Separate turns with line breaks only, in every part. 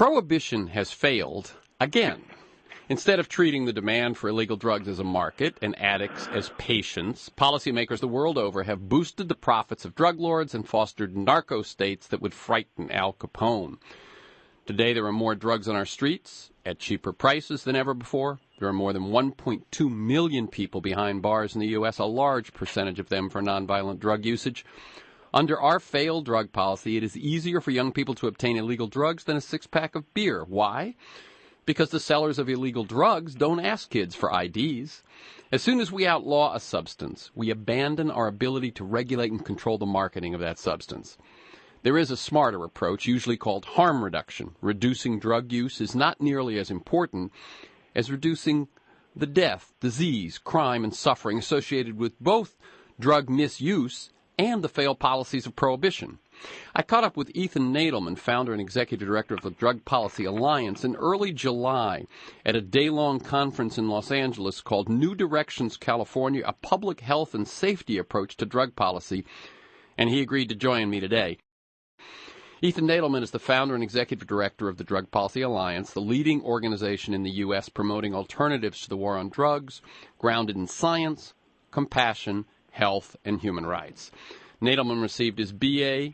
Prohibition has failed again. Instead of treating the demand for illegal drugs as a market and addicts as patients, policymakers the world over have boosted the profits of drug lords and fostered narcostates that would frighten Al Capone. Today there are more drugs on our streets at cheaper prices than ever before. There are more than 1.2 million people behind bars in the U.S., a large percentage of them for nonviolent drug usage. Under our failed drug policy, it is easier for young people to obtain illegal drugs than a six-pack of beer. Why? Because the sellers of illegal drugs don't ask kids for IDs. As soon as we outlaw a substance, we abandon our ability to regulate and control the marketing of that substance. There is a smarter approach, usually called harm reduction. Reducing drug use is not nearly as important as reducing the death, disease, crime, and suffering associated with both drug misuse and the failed policies of prohibition. I caught up with Ethan Nadelmann, founder and executive director of the Drug Policy Alliance, in early July at a day-long conference in Los Angeles called New Directions California, a public health and safety approach to drug policy, and he agreed to join me today. Ethan Nadelmann is the founder and executive director of the Drug Policy Alliance, the leading organization in the U.S. promoting alternatives to the war on drugs, grounded in science, compassion, health, and human rights. Nadelmann received his BA,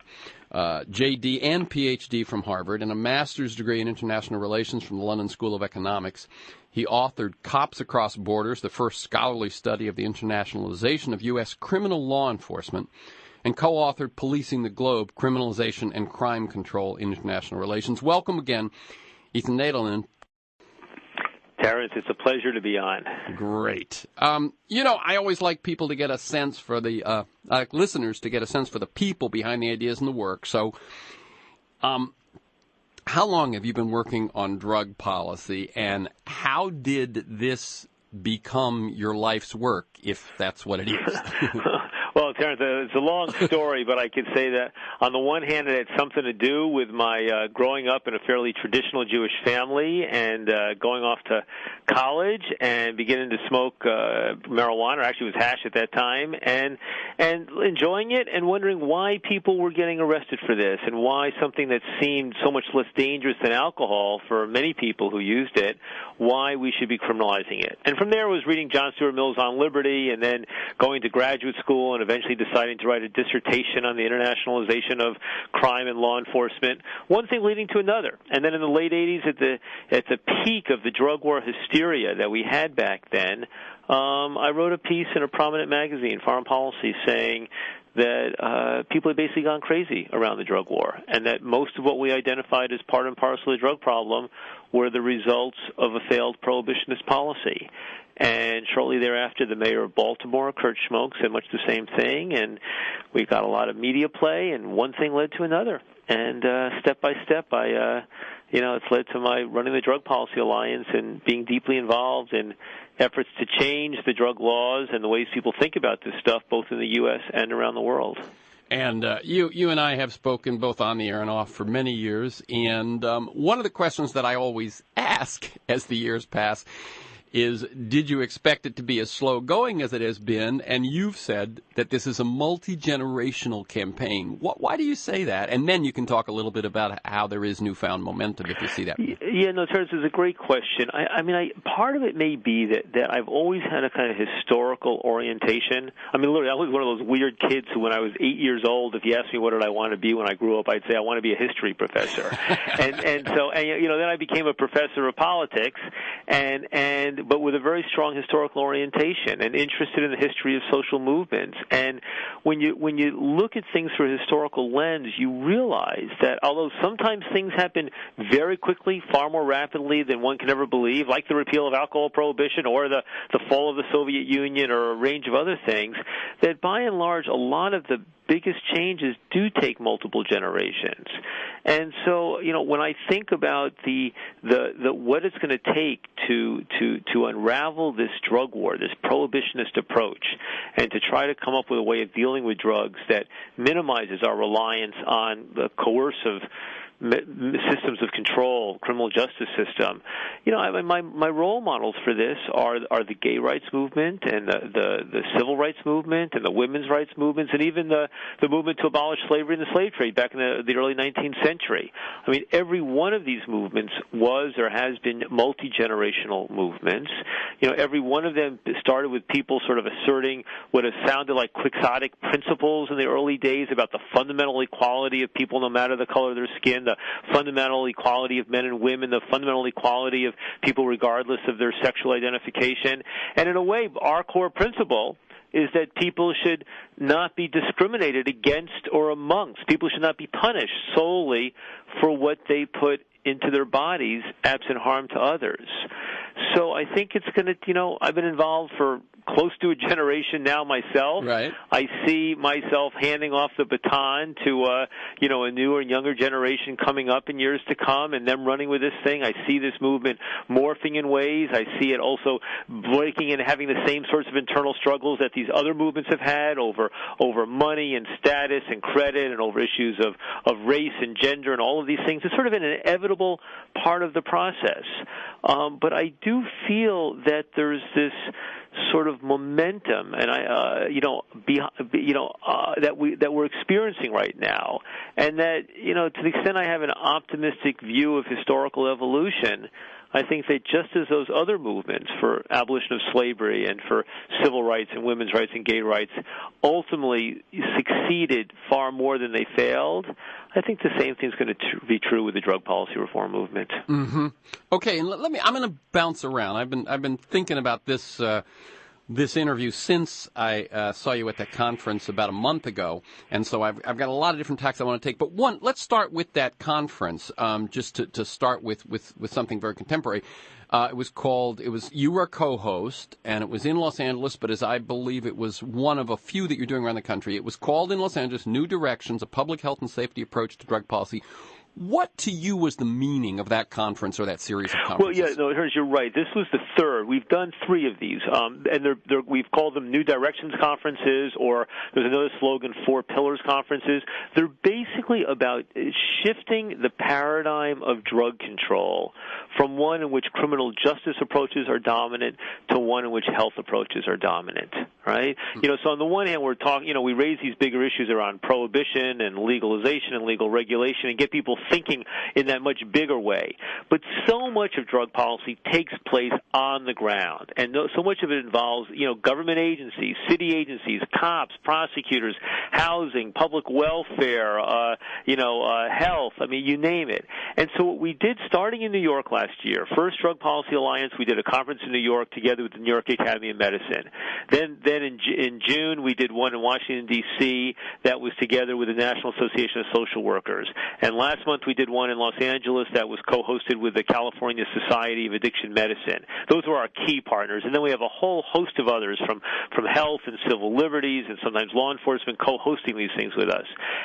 JD, and PhD from Harvard and a master's degree in international relations from the London School of Economics. He authored Cops Across Borders, the first scholarly study of the internationalization of U.S. criminal law enforcement, and co-authored Policing the Globe, Criminalization and Crime Control in International Relations. Welcome again, Ethan Nadelmann.
Terrence, it's a pleasure to be on.
Great. I always like people to get a sense for the, listeners to get a sense for the people behind the ideas and the work. So, how long have you been working on drug policy, and how did this become your life's work, if that's what it is?
Well, Terrence, it's a long story, but I could say that on the one hand, it had something to do with my growing up in a fairly traditional Jewish family and going off to college and beginning to smoke marijuana, or actually it was hash at that time, and enjoying it and wondering why people were getting arrested for this and why something that seemed so much less dangerous than alcohol for many people who used it, why we should be criminalizing it. And from there, I was reading John Stuart Mill's On Liberty and then going to graduate school and eventually deciding to write a dissertation on the internationalization of crime and law enforcement, one thing leading to another. And then in the late 80s, at the peak of the drug war hysteria that we had back then, I wrote a piece in a prominent magazine, Foreign Policy, saying that people had basically gone crazy around the drug war, and that most of what we identified as part and parcel of the drug problem were the results of a failed prohibitionist policy. And shortly thereafter, the mayor of Baltimore, Kurt Schmoke, said much the same thing, and we got a lot of media play, and one thing led to another. And step by step, it's led to my running the Drug Policy Alliance and being deeply involved in efforts to change the drug laws and the ways people think about this stuff, both in the U.S. and around the world.
And you and I have spoken both on the air and off for many years, and one of the questions that I always ask as the years pass is, did you expect it to be as slow going as it has been? And you've said that this is a multi-generational campaign. Why do you say that? And then you can talk a little bit about how there is newfound momentum, if you see that.
Yeah, no, Terrence, it's a great question. Part of it may be that I've always had a kind of historical orientation. I mean, literally, I was one of those weird kids who, when I was 8 years old, if you asked me what did I want to be when I grew up, I'd say I want to be a history professor. and then I became a professor of politics, but with a very strong historical orientation and interested in the history of social movements. And when you look at things through a historical lens, you realize that although sometimes things happen very quickly, far more rapidly than one can ever believe, like the repeal of alcohol prohibition or the fall of the Soviet Union or a range of other things, that by and large a lot of the biggest changes do take multiple generations. And so, when I think about the what it's going to take to unravel this drug war, this prohibitionist approach, and to try to come up with a way of dealing with drugs that minimizes our reliance on the coercive systems of control control criminal justice system. You know, I mean, my role models for this are the gay rights movement and the civil rights movement and the women's rights movements and even the movement to abolish slavery and the slave trade back in the early 19th century. I mean, every one of these movements was or has been multi-generational movements. You know, every one of them started with people sort of asserting what have sounded like quixotic principles in the early days about the fundamental equality of people no matter the color of their skin, the fundamental equality of men and women, the fundamental equality of people regardless of their sexual identification. And in a way, our core principle is that people should not be discriminated against or amongst. People should not be punished solely for what they put into their bodies, absent harm to others. So I think it's going to, you know, I've been involved for close to a generation now myself.
Right.
I see myself handing off the baton to, you know, a newer and younger generation coming up in years to come and them running with this thing. I see this movement morphing in ways. I see it also breaking and having the same sorts of internal struggles that these other movements have had over money and status and credit and over issues of race and gender and all of these things. It's sort of an inevitable part of the process. But I do feel that there's this sort of momentum, and that we're experiencing right now, and that, you know, to the extent I have an optimistic view of historical evolution, I think that just as those other movements for abolition of slavery and for civil rights and women's rights and gay rights ultimately succeeded far more than they failed, I think the same thing is going to be true with the drug policy reform movement.
Mm-hmm. Okay, and I'm going to bounce around. I've been thinking about this interview since I saw you at that conference about a month ago, and so I've got a lot of different tacks I want to take. But one, let's start with that conference, just to start with something very contemporary. You were a co-host, and it was in Los Angeles, but as I believe it was one of a few that you're doing around the country. It was called in Los Angeles, New Directions, a Public Health and Safety Approach to Drug Policy. What to you was the meaning of that conference or that series of conferences?
Well, yeah, no, you're right. This was the third. We've done three of these, and we've called them New Directions conferences, or there's another slogan, Four Pillars conferences. They're basically about shifting the paradigm of drug control from one in which criminal justice approaches are dominant to one in which health approaches are dominant, right? You know, so on the one hand, we're talking, you know, we raise these bigger issues around prohibition and legalization and legal regulation and get people thinking in that much bigger way. But so much of drug policy takes place on the ground, and so much of it involves, you know, government agencies, city agencies, cops, prosecutors, housing, public welfare, health, I mean, you name it. And so what we did starting in New York last year, first Drug Policy Alliance, we did a conference in New York together with the New York Academy of Medicine. Then in June, we did one in Washington, D.C. that was together with the National Association of Social Workers. And last month, we did one in Los Angeles that was co-hosted with the California Society of Addiction Medicine. Those were our key partners. And then we have a whole host of others from health and civil liberties and sometimes law enforcement co-hosting these things with us.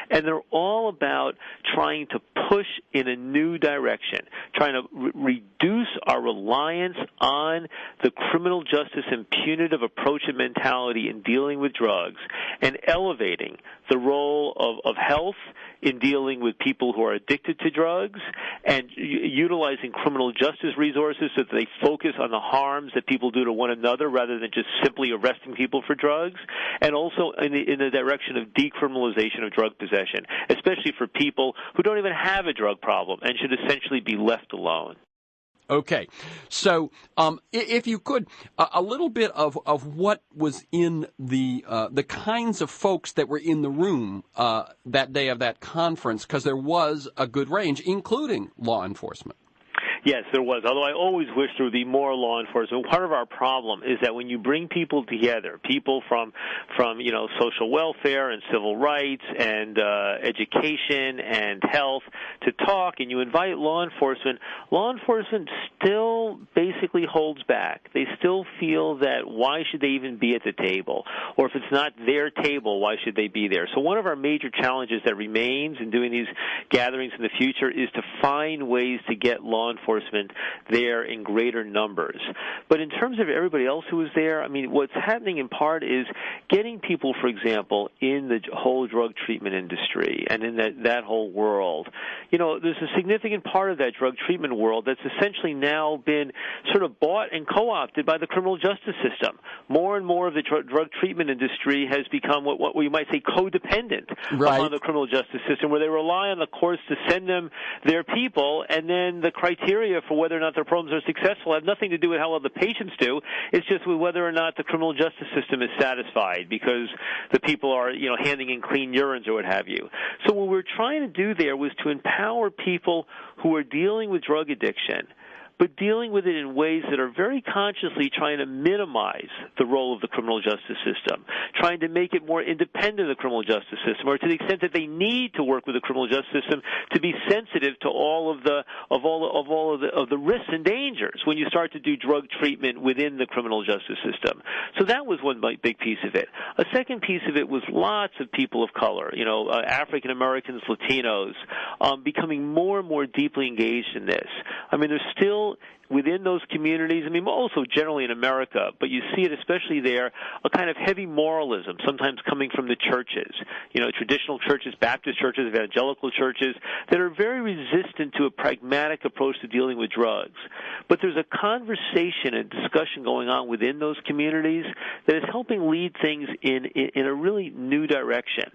And they're all about trying to push in a new direction, trying to reduce our reliance on the criminal justice and punitive approach and mentality in dealing with drugs and elevating the role of health in dealing with people who are addicted to drugs and utilizing criminal justice resources so that they focus on the harms that people do to one another rather than just simply arresting people for drugs, and also in the direction of decriminalization of drug possession, especially for people who don't even have a drug problem and should essentially be left alone.
Okay, so if you could, a little bit of what was in the kinds of folks that were in the room that day of that conference, because there was a good range, including law enforcement.
Yes, there was, although I always wish there would be more law enforcement. Part of our problem is that when you bring people together, people from social welfare and civil rights and education and health to talk, and you invite law enforcement still basically holds back. They still feel that why should they even be at the table? Or if it's not their table, why should they be there? So one of our major challenges that remains in doing these gatherings in the future is to find ways to get law enforcement enforcement there in greater numbers. But in terms of everybody else who was there, I mean, what's happening in part is getting people, for example, in the whole drug treatment industry and in that whole world. You know, there's a significant part of that drug treatment world that's essentially now been sort of bought and co-opted by the criminal justice system. More and more of the drug treatment industry has become what we might say codependent on the criminal justice system, where they rely on the courts to send them their people, and then the criteria for whether or not their programs are successful have nothing to do with how well the patients do. It's just with whether or not the criminal justice system is satisfied because the people are, you know, handing in clean urines or what have you. So what we're trying to do there was to empower people who are dealing with drug addiction, but dealing with it in ways that are very consciously trying to minimize the role of the criminal justice system, trying to make it more independent of the criminal justice system, or to the extent that they need to work with the criminal justice system to be sensitive to all of the risks and dangers when you start to do drug treatment within the criminal justice system. So that was one big piece of it. A second piece of it was lots of people of color, you know, African Americans, Latinos, becoming more and more deeply engaged in this. I mean, there's still within those communities, I mean, also generally in America, but you see it especially there, a kind of heavy moralism, sometimes coming from the churches, you know, traditional churches, Baptist churches, evangelical churches, that are very resistant to a pragmatic approach to dealing with drugs. But there's a conversation and discussion going on within those communities that is helping lead things in a really new direction.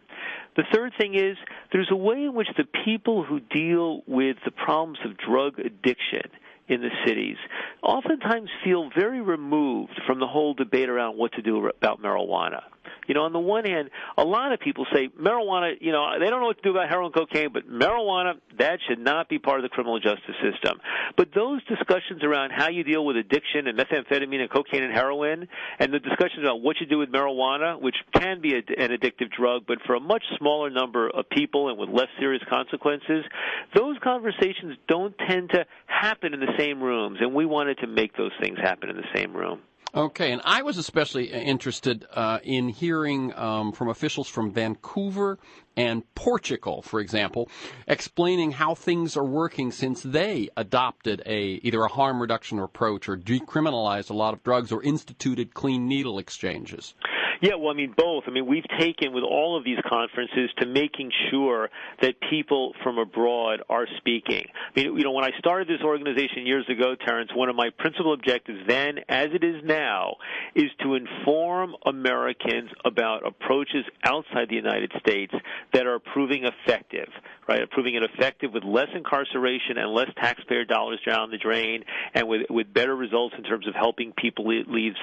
The third thing is there's a way in which the people who deal with the problems of drug addiction in the cities oftentimes feel very removed from the whole debate around what to do about marijuana. You know, on the one hand, a lot of people say marijuana, you know, they don't know what to do about heroin, cocaine, but marijuana, that should not be part of the criminal justice system. But those discussions around how you deal with addiction and methamphetamine and cocaine and heroin, and the discussions about what you do with marijuana, which can be an addictive drug, but for a much smaller number of people and with less serious consequences, those conversations don't tend to happen in the same rooms, and we wanted to make those things happen in the same room.
Okay, and I was especially interested in hearing from officials from Vancouver and Portugal, for example, explaining how things are working since they adopted either a harm reduction approach or decriminalized a lot of drugs or instituted clean needle exchanges.
Yeah, well, I mean, both. I mean, we've taken with all of these conferences to making sure that people from abroad are speaking. I mean, you know, when I started this organization years ago, Terrence, one of my principal objectives then, as it is now, is to inform Americans about approaches outside the United States that are proving effective, right? Proving it effective with less incarceration and less taxpayer dollars down the drain, and with better results in terms of helping people lead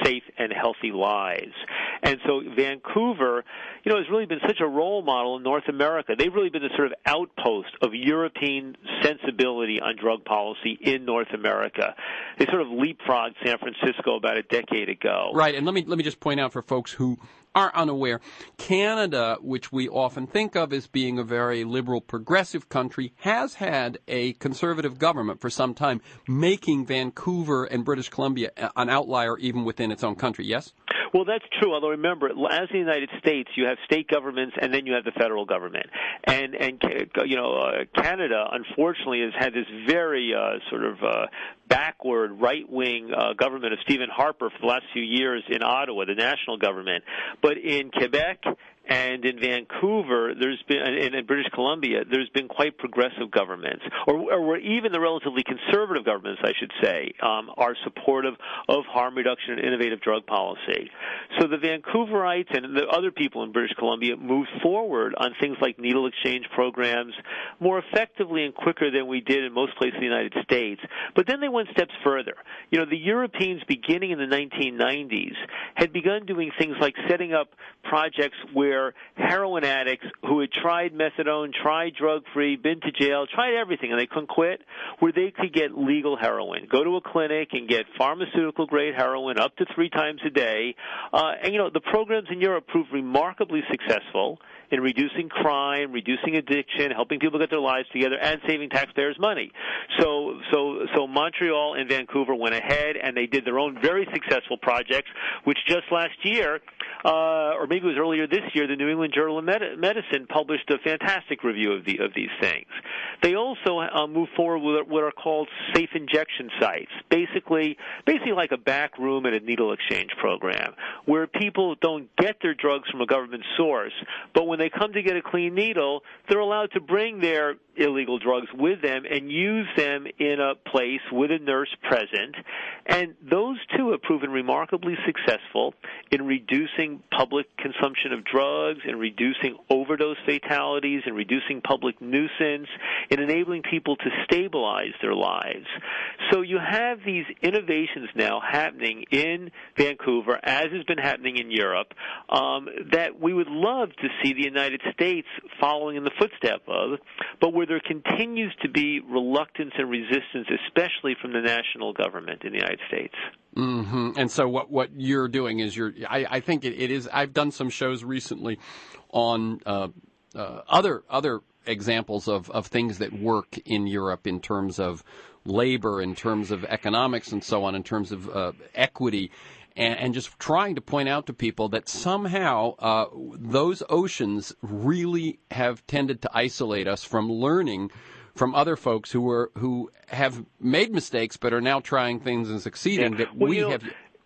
safe and healthy lives. And so Vancouver, you know, has really been such a role model in North America. They've really been the sort of outpost of European sensibility on drug policy in North America. They sort of leapfrogged San Francisco about a decade ago.
Right, and let me just point out for folks who are unaware, Canada, which we often think of as being a very liberal, progressive country, has had a conservative government for some time, making Vancouver and British Columbia an outlier even within its own country, yes?
Well, that's true, although remember, as in the United States, you have state governments and then you have the federal government. And you know, Canada, unfortunately, has had this very backward, right-wing government of Stephen Harper for the last few years in Ottawa, the national government. But in Quebec and in Vancouver, there's been, and in British Columbia, there's been quite progressive governments, or even the relatively conservative governments, I should say, are supportive of harm reduction and innovative drug policy. So the Vancouverites and the other people in British Columbia moved forward on things like needle exchange programs more effectively and quicker than we did in most places in the United States. But then they went steps further. You know, the Europeans, beginning in the 1990s, had begun doing things like setting up projects where heroin addicts who had tried methadone, tried drug-free, been to jail, tried everything, and they couldn't quit, where they could get legal heroin, go to a clinic and get pharmaceutical-grade heroin up to 3 times a day. And, you know, the programs in Europe proved remarkably successful in reducing crime, reducing addiction, helping people get their lives together, and saving taxpayers money. So Montreal and Vancouver went ahead, and they did their own very successful projects, which just last year or maybe it was earlier this year, the New England Journal of Medicine published a fantastic review of these things. They also move forward with what are called safe injection sites, basically like a back room at a needle exchange program, where people don't get their drugs from a government source, but when they come to get a clean needle, they're allowed to bring their illegal drugs with them and use them in a place with a nurse present. And those two have proven remarkably successful in reducing public consumption of drugs, in reducing overdose fatalities, in reducing public nuisance, in enabling people to stabilize their lives. So you have these innovations now happening in Vancouver, as has been happening in Europe, that we would love to see the United States following in the footstep of, but where there continues to be reluctance and resistance, especially from the national government in the United States.
Mm-hmm. And so what you're doing is I think it is. I've done some shows recently on other examples of things that work in Europe in terms of labor, in terms of economics, and so on, in terms of equity. And just trying to point out to people that somehow those oceans really have tended to isolate us from learning from other folks who have made mistakes but are now trying things and succeeding.
Yeah.
That
well,
we have.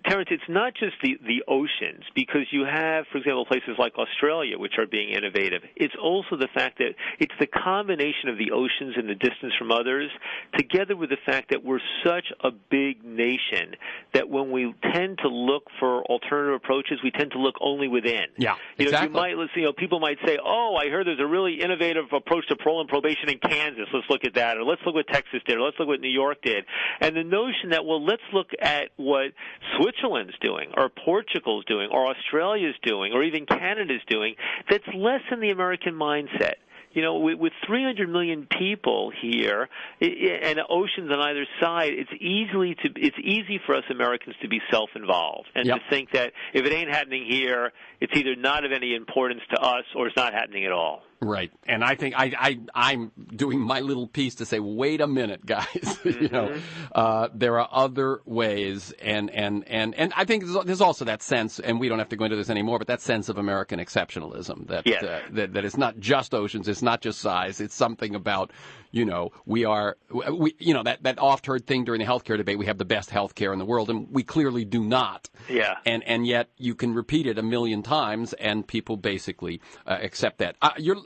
Terrence, it's not just the oceans, because you have, for example, places like Australia, which are being innovative. It's also the fact that it's the combination of the oceans and the distance from others, together with the fact that we're such a big nation that when we tend to look for alternative approaches, we tend to look only within.
Yeah, exactly.
People might say, "Oh, I heard there's a really innovative approach to parole and probation in Kansas. Let's look at that," or "Let's look what Texas did," or "Let's look what New York did." And the notion that, well, let's look at what Switzerland's doing, or Portugal's doing, or Australia's doing, or even Canada's doing, that's less in the American mindset. You know, with 300 million people here and oceans on either side, it's easy for us Americans to be self-involved and to think that if it ain't happening here, it's either not of any importance to us or it's not happening at all.
Right, and I think I'm doing my little piece to say, wait a minute, guys.
Mm-hmm.
There are other ways, and I think there's also that sense, and we don't have to go into this anymore, but that sense of American exceptionalism that it's not just oceans, it's not just size, it's something about that oft-heard thing during the healthcare debate, we have the best healthcare in the world, and we clearly do not.
Yeah.
And yet you can repeat it a million times, and people basically accept that.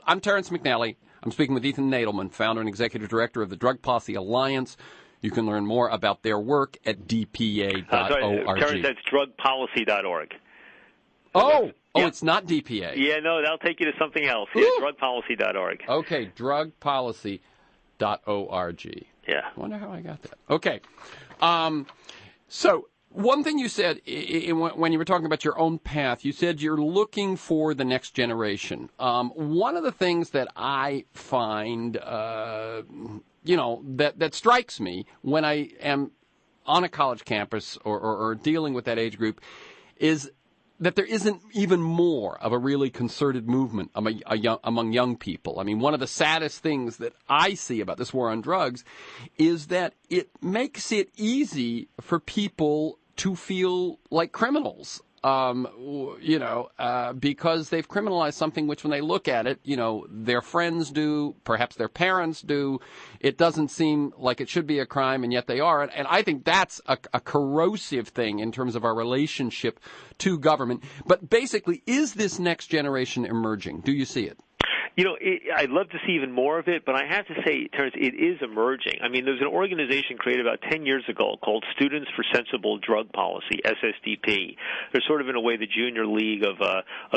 I'm Terrence McNally. I'm speaking with Ethan Nadelmann, founder and executive director of the Drug Policy Alliance. You can learn more about their work at dpa.org.
Terrence, that's drugpolicy.org.
Oh, it's not DPA.
Yeah, no, that'll take you to something else. Yeah, drugpolicy.org.
Okay, drugpolicy.org.
Yeah.
I wonder how I got that. Okay. So one thing you said when you were talking about your own path, you said you're looking for the next generation. One of the things that I find, that strikes me when I am on a college campus or dealing with that age group is that there isn't even more of a really concerted movement among young people. I mean, one of the saddest things that I see about this war on drugs is that it makes it easy for people to feel like criminals, because they've criminalized something which, when they look at it, their friends do, perhaps their parents do. It doesn't seem like it should be a crime, and yet they are. And I think that's a corrosive thing in terms of our relationship to government. But basically, is this next generation emerging? Do you see it?
I'd love to see even more of it, but I have to say, Terrence, it is emerging. I mean, there's an organization created about 10 years ago called Students for Sensible Drug Policy, SSDP. They're sort of, in a way, the junior league of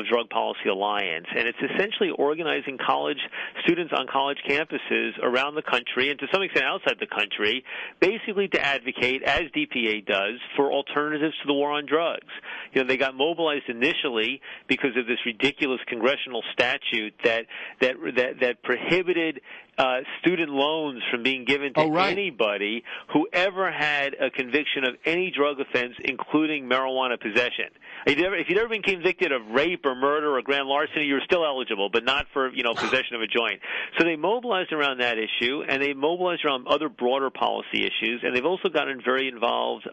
Drug Policy Alliance, and it's essentially organizing college students on college campuses around the country, and to some extent outside the country, basically to advocate, as DPA does, for alternatives to the war on drugs. They got mobilized initially because of this ridiculous congressional statute that prohibited student loans from being given to anybody who ever had a conviction of any drug offense, including marijuana possession. If you'd ever been convicted of rape or murder or grand larceny, you were still eligible, but not for possession of a joint. So they mobilized around that issue, and they mobilized around other broader policy issues, and they've also gotten very involved.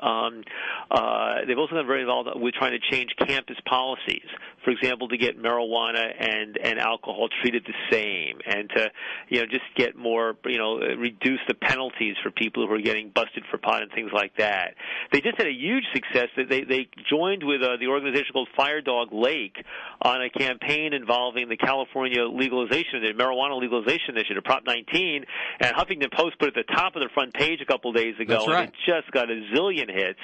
With trying to change campus policies. For example, to get marijuana and alcohol treated the same, and to just get more reduce the penalties for people who are getting busted for pot and things like that. They just had a huge success. They joined with the organization called Fire Dog Lake on a campaign involving the California legalization, the marijuana legalization initiative, Prop 19, and Huffington Post put it at the top of their front page a couple days ago.
That's right.
And it just got a zillion hits.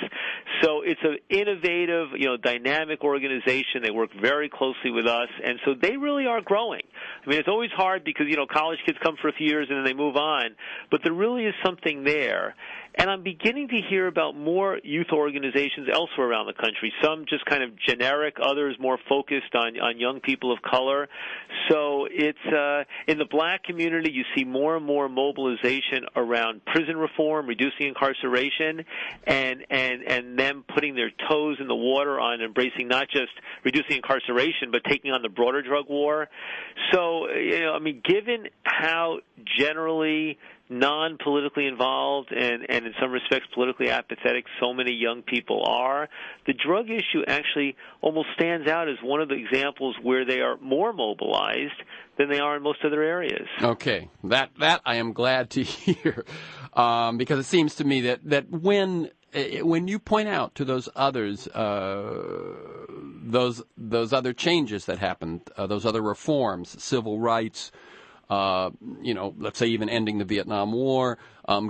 So it's an innovative, dynamic organization. They work very closely with us, and so they really are growing. I mean, it's always hard because, college kids come for a few years and then they move on, but there really is something there. And I'm beginning to hear about more youth organizations elsewhere around the country, some just kind of generic, others more focused on young people of color. So it's in the black community, you see more and more mobilization around prison reform, reducing incarceration, and them putting their toes in the water on embracing not just reducing incarceration, but taking on the broader drug war. So, given how generally non-politically involved and in some respects politically apathetic so many young people are, the drug issue actually almost stands out as one of the examples where they are more mobilized than they are in most other areas.
Okay, that I am glad to hear, because it seems to me that when you point out to those others, those other changes that happened, those other reforms, civil rights, let's say even ending the Vietnam War,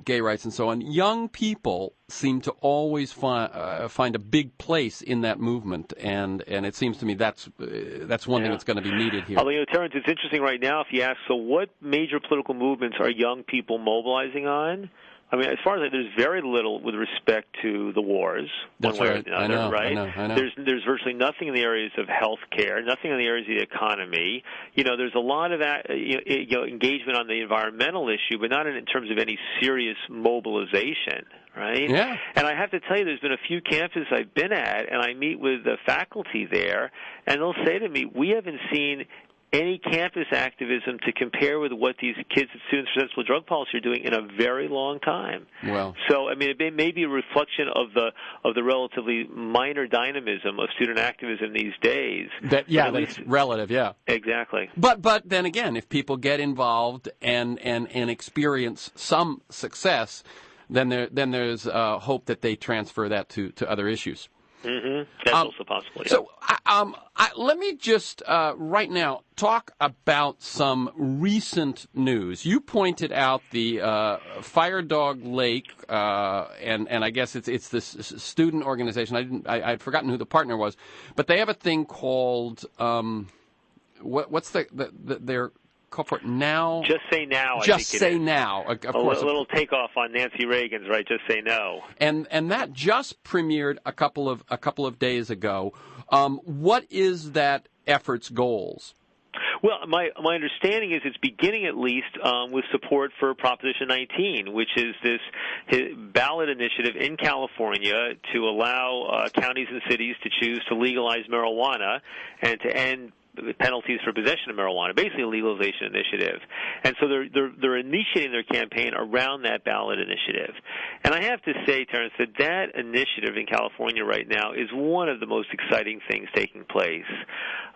gay rights and so on, young people seem to always find a big place in that movement, and it seems to me that's one thing that's going to be needed here.
Although, Terrence, it's interesting right now if you ask, so what major political movements are young people mobilizing on? I mean, as far as there's very little with respect to the wars,
that's
one way
right.
or another, right?
I know.
There's virtually nothing in the areas of health care, nothing in the areas of the economy. There's a lot of engagement on the environmental issue, but not in terms of any serious mobilization, right?
Yeah.
And I have to tell you, there's been a few campuses I've been at, and I meet with the faculty there, and they'll say to me, we haven't seen any campus activism to compare with what these kids at Students for Sensible Drug Policy are doing in a very long time.
Well,
so it may be a reflection of the relatively minor dynamism of student activism these days.
That's relative. Yeah,
exactly.
But then again, if people get involved and experience some success, then there's hope that they transfer that to other issues.
Mm-hmm. That's also possible. Yeah.
So let me just right now talk about some recent news. You pointed out the Fire Dog Lake, and I guess it's this student organization. I'd forgotten who the partner was, but they have a thing called what's their corporate now?
Just Say Now.
Just Say Now. Of course,
a little takeoff on Nancy Reagan's, right? Just Say No.
And that just premiered a couple of days ago. What is that effort's goals?
Well, my understanding is it's beginning at least with support for Proposition 19, which is this ballot initiative in California to allow counties and cities to choose to legalize marijuana and to end penalties for possession of marijuana, basically a legalization initiative. And so they're initiating their campaign around that ballot initiative. And I have to say, Terrence, that initiative in California right now is one of the most exciting things taking place.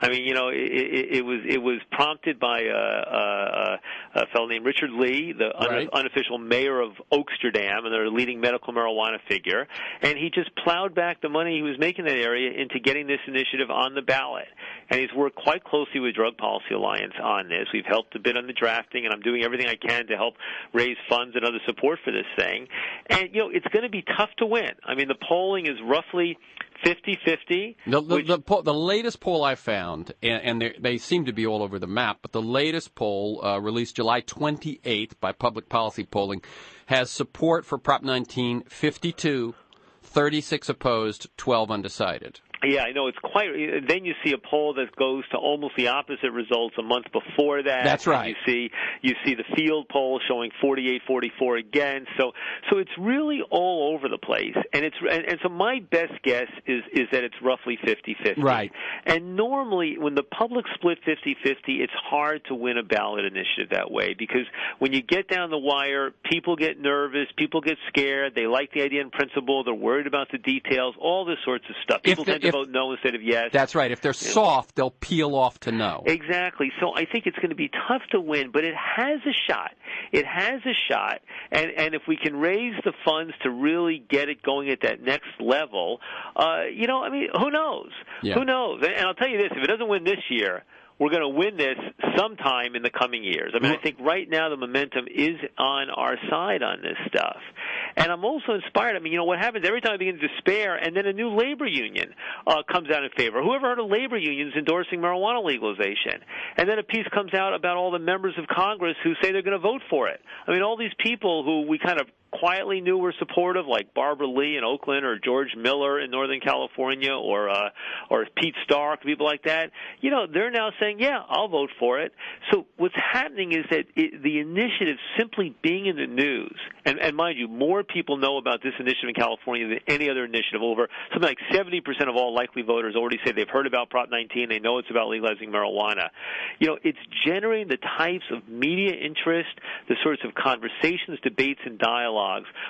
I mean, it was prompted by a fellow named Richard Lee, the unofficial mayor of Oaksterdam, and their leading medical marijuana figure, and he just plowed back the money he was making in that area into getting this initiative on the ballot. And he's worked quite closely with Drug Policy Alliance on this. We've helped a bit on the drafting, and I'm doing everything I can to help raise funds and other support for this thing. And, it's going to be tough to win. I mean, the polling is roughly 50-50.
The latest poll I found, and they seem to be all over the map, but the latest poll released July 28th by Public Policy Polling has support for Prop 19, 52, 36 opposed, 12 undecided.
Yeah, I know it's quite. Then you see a poll that goes to almost the opposite results a month before that.
That's right.
You see the field poll showing 48-44 against. So it's really all over the place. And so my best guess is that it's roughly 50-50.
Right.
And normally when the public split 50-50, it's hard to win a ballot initiative that way because when you get down the wire, people get nervous, people get scared, they like the idea in principle, they're worried about the details, all this sorts of stuff. People tend to vote no instead of yes.
That's right. If they're soft, they'll peel off to no.
Exactly. So I think it's going to be tough to win, but it has a shot. It has a shot, and if we can raise the funds to really get it going at that next level, who knows?
Yeah.
Who knows? And I'll tell you this, if it doesn't win this year, we're going to win this sometime in the coming years. I mean, I think right now the momentum is on our side on this stuff. And I'm also inspired. I mean, what happens every time I begin to despair, and then a new labor union comes out in favor. Whoever heard of labor unions endorsing marijuana legalization? And then a piece comes out about all the members of Congress who say they're going to vote for it. I mean, all these people who we kind of quietly knew were supportive, like Barbara Lee in Oakland or George Miller in Northern California or Pete Stark, people like that, they're now saying, yeah, I'll vote for it. So what's happening is that the initiative simply being in the news, and mind you, more people know about this initiative in California than any other initiative. Over something like 70% of all likely voters already say they've heard about Prop 19, they know it's about legalizing marijuana. It's generating the types of media interest, the sorts of conversations, debates, and dialogues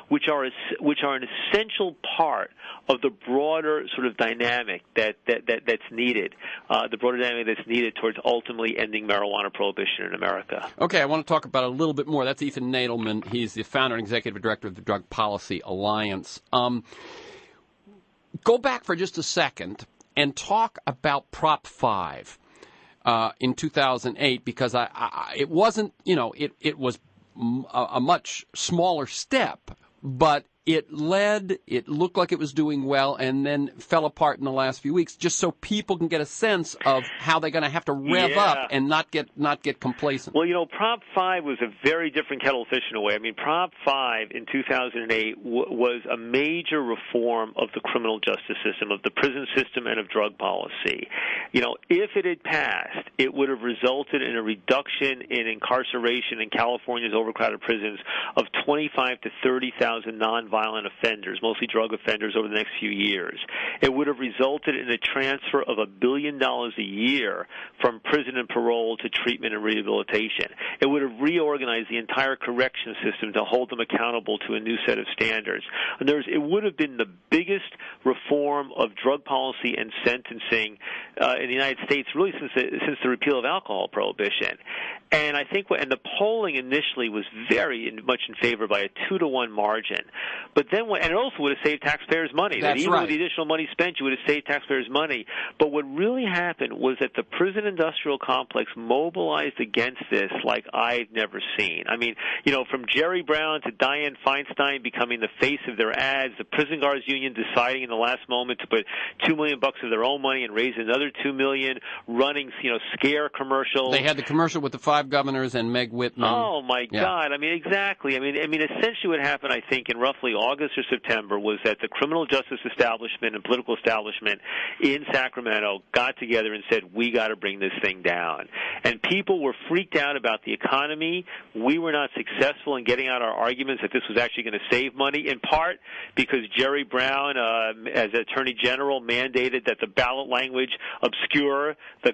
which are an essential part of the broader sort of dynamic that's needed, the broader dynamic that's needed towards ultimately ending marijuana prohibition in America.
Okay, I want to talk about it a little bit more. That's Ethan Nadelmann. He's the founder and executive director of the Drug Policy Alliance. Go back for just a second and talk about Prop 5 in 2008 because it wasn't, it was a much smaller step, but it looked like it was doing well and then fell apart in the last few weeks, just so people can get a sense of how they're going to have to rev up and not get complacent.
Well, Prop 5 was a very different kettle of fish in a way. I mean, Prop 5 in 2008 was a major reform of the criminal justice system, of the prison system, and of drug policy. If it had passed, it would have resulted in a reduction in incarceration in California's overcrowded prisons of 25 to 30,000 nonviolent offenders, mostly drug offenders, over the next few years. It would have resulted in a transfer of $1 billion a year from prison and parole to treatment and rehabilitation. It would have reorganized the entire correction system to hold them accountable to a new set of standards. It would have been the biggest reform of drug policy and sentencing in the United States really since the repeal of alcohol prohibition. And I think, and the polling initially was very much in favor by a 2-to-1 margin. But then, and it also would have saved taxpayers money.
That's
even
right.
with the additional money spent, you would have saved taxpayers money. But what really happened was that the prison industrial complex mobilized against this like I'd never seen. I mean, from Jerry Brown to Dianne Feinstein becoming the face of their ads, the prison guards union deciding in the last moment to put $2 million of their own money and raise another $2 million, running scare commercials.
They had the commercial with the 5 governors and Meg Whitman.
Oh my God! I mean, exactly. I mean, essentially, what happened, I think, in roughly August or September, was that the criminal justice establishment and political establishment in Sacramento got together and said, we got to bring this thing down. And people were freaked out about the economy. We were not successful in getting out our arguments that this was actually going to save money, in part because Jerry Brown, as Attorney General, mandated that the ballot language obscure the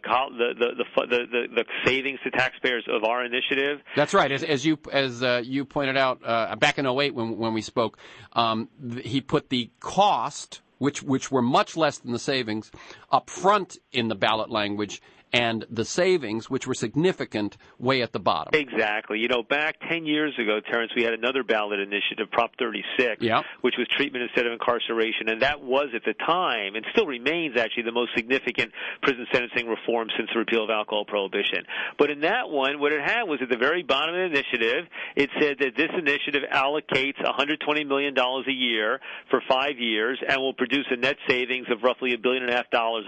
savings to taxpayers of our initiative.
That's right. As you pointed out back in 2008 when we spoke, he put the cost, which were much less than the savings, up front in the ballot language, and the savings, which were significant, way at the bottom.
Exactly. Back 10 years ago, Terrence, we had another ballot initiative, Prop 36, which was treatment instead of incarceration, and that was at the time, and still remains actually, the most significant prison sentencing reform since the repeal of alcohol prohibition. But in that one, what it had was at the very bottom of the initiative, it said that this initiative allocates $120 million a year for 5 years and will produce a net savings of roughly $1.5 billion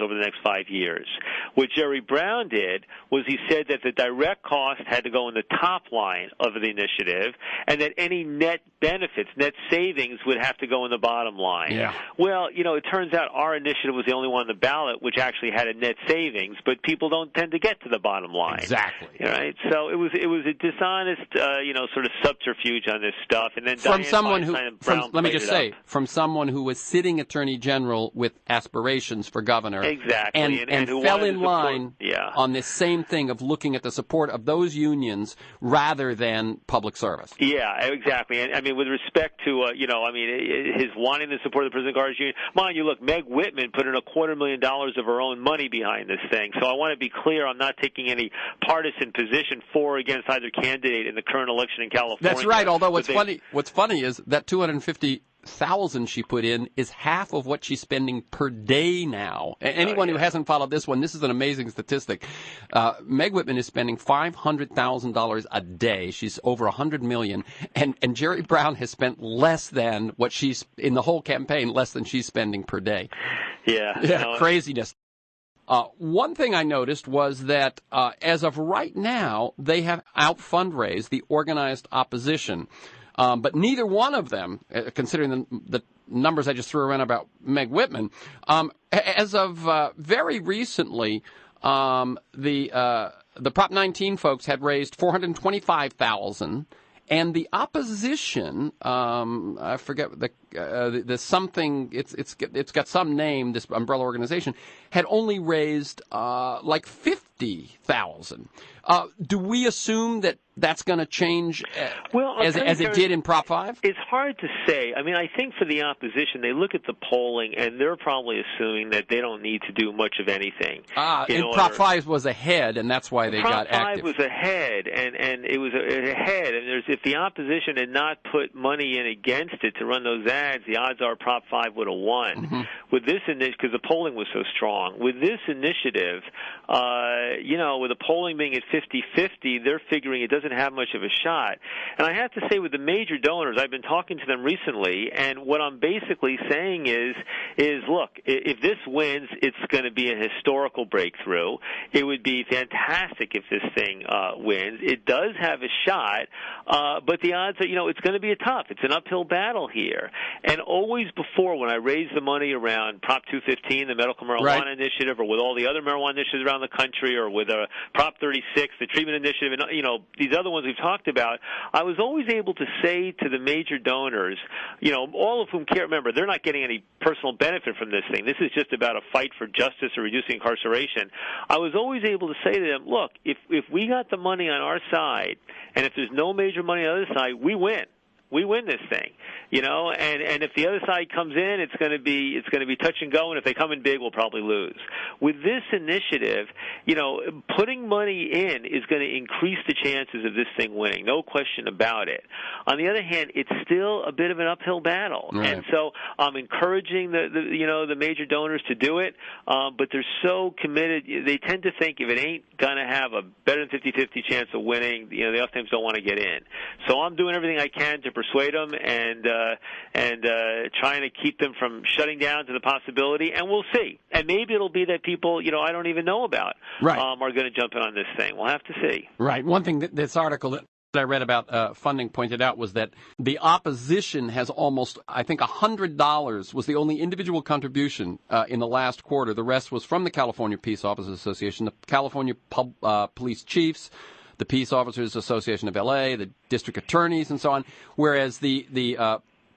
over the next 5 years. What Jerry Brown did was he said that the direct cost had to go in the top line of the initiative, and that any net benefits, net savings would have to go in the bottom line.
Yeah.
Well, it turns out our initiative was the only one on the ballot which actually had a net savings, but people don't tend to get to the bottom line.
Exactly.
Right? So it was a dishonest, sort of subterfuge on this stuff, and then
from someone from someone who was sitting Attorney General with aspirations for governor,
exactly,
and
who
fell in line
yeah.
on this same thing of looking at the support of those unions rather than public service.
Yeah, exactly. And I mean, with respect to his wanting the support of the prison guards union, mind you, look, Meg Whitman put in $250,000 of her own money behind this thing. So I want to be clear, I'm not taking any partisan position for or against either candidate in the current election in California.
That's right. Although what's funny is that $250,000 she put in is half of what she's spending per day now. Anyone who hasn't followed this one, this is an amazing statistic. Meg Whitman is spending $500,000 a day. She's over $100 million, and Jerry Brown has spent less than what she's in the whole campaign, less than she's spending per day.
Yeah,
craziness. One thing I noticed was that as of right now, they have out-fundraised the organized opposition. But neither one of them, considering the numbers I just threw around about Meg Whitman, as of very recently, the Prop 19 folks had raised $425,000, and the opposition, I forget the something. It's got some name. This umbrella organization had only raised like $50,000. Do we assume that that's going to change as it did in Prop 5?
It's hard to say. I mean, I think for the opposition, they look at the polling, and they're probably assuming that they don't need to do much of anything.
And Prop 5 was ahead, and that's why they got active.
Prop 5 was ahead, and it was ahead. And if the opposition had not put money in against it to run those ads, the odds are Prop 5 would have won. Mm-hmm. With this initiative, because the polling was so strong, with this initiative, with the polling being at 50-50, they're figuring it doesn't have much of a shot. And I have to say, with the major donors, I've been talking to them recently, and what I'm basically saying is look, if this wins, it's going to be a historical breakthrough. It would be fantastic if this thing wins. It does have a shot, but the odds are, it's going to be it's an uphill battle here. And always before, when I raised the money around Prop 215, the medical marijuana initiative, or with all the other marijuana initiatives around the country, or with Prop 36, the treatment initiative, and these other ones we've talked about, I was always able to say to the major donors, all of whom care. Remember, they're not getting any personal benefit from this thing. This is just about a fight for justice or reducing incarceration. I was always able to say to them, look, if we got the money on our side, and if there's no major money on the other side, we win. We win this thing, and if the other side comes in, it's going to be touch and go, and if they come in big, we'll probably lose. With this initiative, putting money in is going to increase the chances of this thing winning, no question about it. On the other hand, it's still a bit of an uphill battle, and so I'm encouraging the major donors to do it, but they're so committed. They tend to think if it ain't going to have a better than 50-50 chance of winning, they oftentimes don't want to get in. So I'm doing everything I can to persuade them and trying to keep them from shutting down to the possibility, and we'll see. And maybe it'll be that people, I don't even know about, are going to jump in on this thing. We'll have to see.
Right. One thing that this article that I read about funding pointed out was that the opposition has almost, I think, $100 was the only individual contribution in the last quarter. The rest was from the California Peace Officers Association, the California Police Chiefs, the Peace Officers Association of L.A., the district attorneys, and so on, whereas the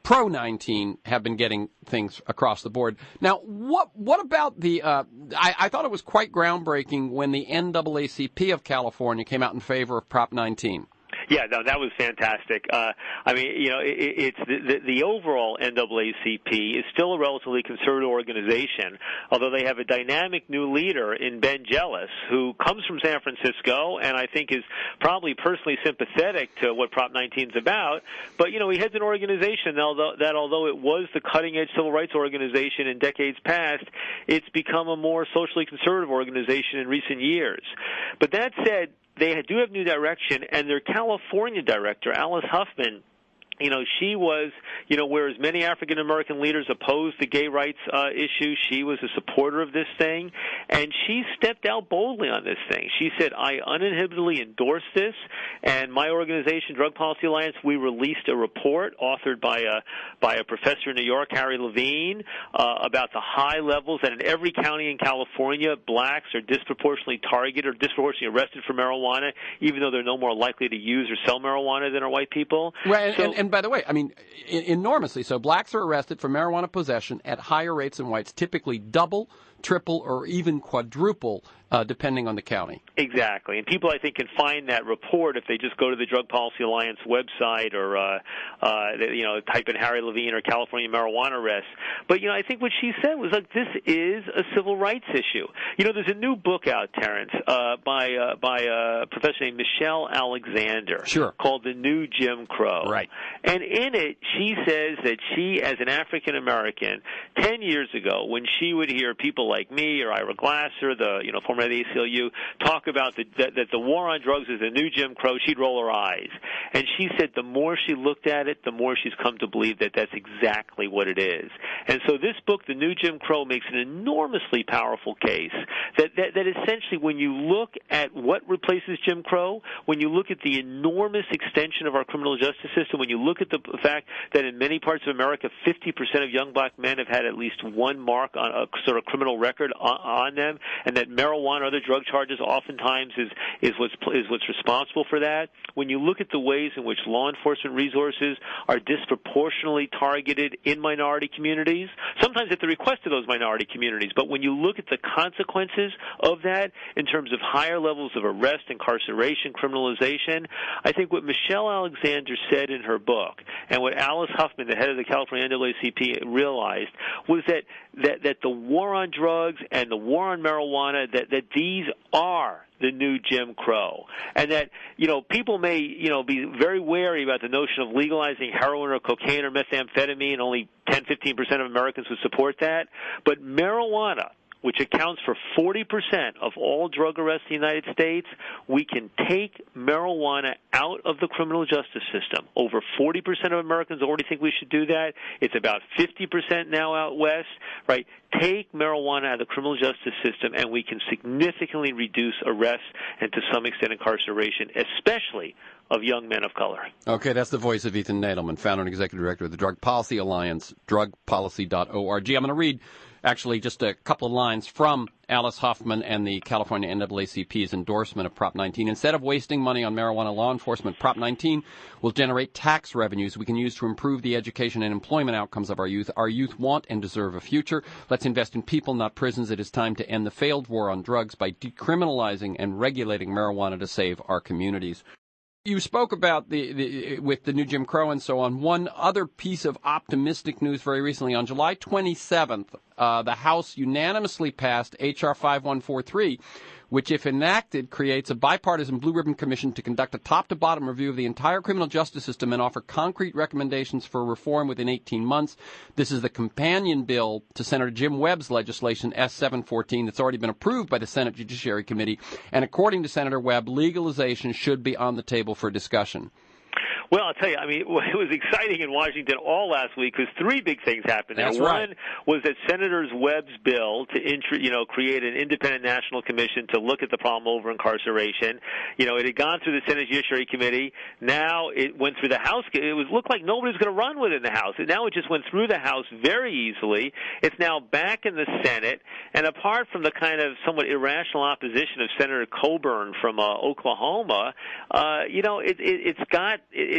pro-19 have been getting things across the board. Now, what about the I thought it was quite groundbreaking when the NAACP of California came out in favor of Prop 19.
Yeah, no, that was fantastic. It's the overall NAACP is still a relatively conservative organization, although they have a dynamic new leader in Ben Jealous, who comes from San Francisco and I think is probably personally sympathetic to what Prop 19 is about. But, he heads an organization that although it was the cutting-edge civil rights organization in decades past, it's become a more socially conservative organization in recent years. But that said, they do have new direction, and their California director, Alice Huffman, She was, whereas many African American leaders opposed the gay rights issue, she was a supporter of this thing, and she stepped out boldly on this thing. She said, I uninhibitedly endorse this, and my organization, Drug Policy Alliance, we released a report authored by a professor in New York, Harry Levine, about the high levels that in every county in California, blacks are disproportionately targeted or disproportionately arrested for marijuana, even though they're no more likely to use or sell marijuana than are white people.
Right, and by the way, I mean, enormously so. Blacks are arrested for marijuana possession at higher rates than whites, typically double, triple, or even quadruple, depending on the county.
Exactly. And people, I think, can find that report if they just go to the Drug Policy Alliance website or, type in Harry Levine or California marijuana arrests. But, I think what she said was, this is a civil rights issue. There's a new book out, Terrence, by a professor named Michelle Alexander.
Sure.
Called The New Jim Crow.
Right.
And in it, she says that she, as an African American, 10 years ago, when she would hear people like me or Ira Glasser, the former head of the ACLU, talk about that the war on drugs is the new Jim Crow, she'd roll her eyes. And she said the more she looked at it, the more she's come to believe that that's exactly what it is. And so this book, The New Jim Crow, makes an enormously powerful case that essentially when you look at what replaces Jim Crow, when you look at the enormous extension of our criminal justice system, when you look at the fact that in many parts of America, 50% of young black men have had at least one mark on a sort of criminal record on them, and that marijuana or other drug charges oftentimes is what's responsible for that. When you look at the ways in which law enforcement resources are disproportionately targeted in minority communities, sometimes at the request of those minority communities, but when you look at the consequences of that in terms of higher levels of arrest, incarceration, criminalization, I think what Michelle Alexander said in her book and what Alice Huffman, the head of the California NAACP, realized was that the war on drugs and the war on marijuana, that these are the new Jim Crow. And that, people may, be very wary about the notion of legalizing heroin or cocaine or methamphetamine. Only 10-15% of Americans would support that. But marijuana, which accounts for 40% of all drug arrests in the United States, we can take marijuana out of the criminal justice system. Over 40% of Americans already think we should do that. It's about 50% now out west, right? Take marijuana out of the criminal justice system, and we can significantly reduce arrests and, to some extent, incarceration, especially of young men of color.
Okay, that's the voice of Ethan Nadelmann, founder and executive director of the Drug Policy Alliance, drugpolicy.org. I'm going to read actually just a couple of lines from Alice Huffman and the California NAACP's endorsement of Prop 19. Instead of wasting money on marijuana law enforcement, Prop 19 will generate tax revenues we can use to improve the education and employment outcomes of our youth. Our youth want and deserve a future. Let's invest in people, not prisons. It is time to end the failed war on drugs by decriminalizing and regulating marijuana to save our communities. You spoke about with the new Jim Crow and so on. One other piece of optimistic news very recently. On July 27th, the House unanimously passed H.R. 5143, which, if enacted, creates a bipartisan blue ribbon commission to conduct a top-to-bottom review of the entire criminal justice system and offer concrete recommendations for reform within 18 months. This is the companion bill to Senator Jim Webb's legislation, S-714, that's already been approved by the Senate Judiciary Committee. And according to Senator Webb, legalization should be on the table for discussion.
Well, I'll tell you, it was exciting in Washington all last week because three big things happened there.
That's right.
One was that Senator Webb's bill to create an independent national commission to look at the problem over incarceration. It had gone through the Senate Judiciary Committee. Now it went through the House. It looked like nobody was going to run with it in the House. Now it just went through the House very easily. It's now back in the Senate, and apart from the kind of somewhat irrational opposition of Senator Coburn from Oklahoma,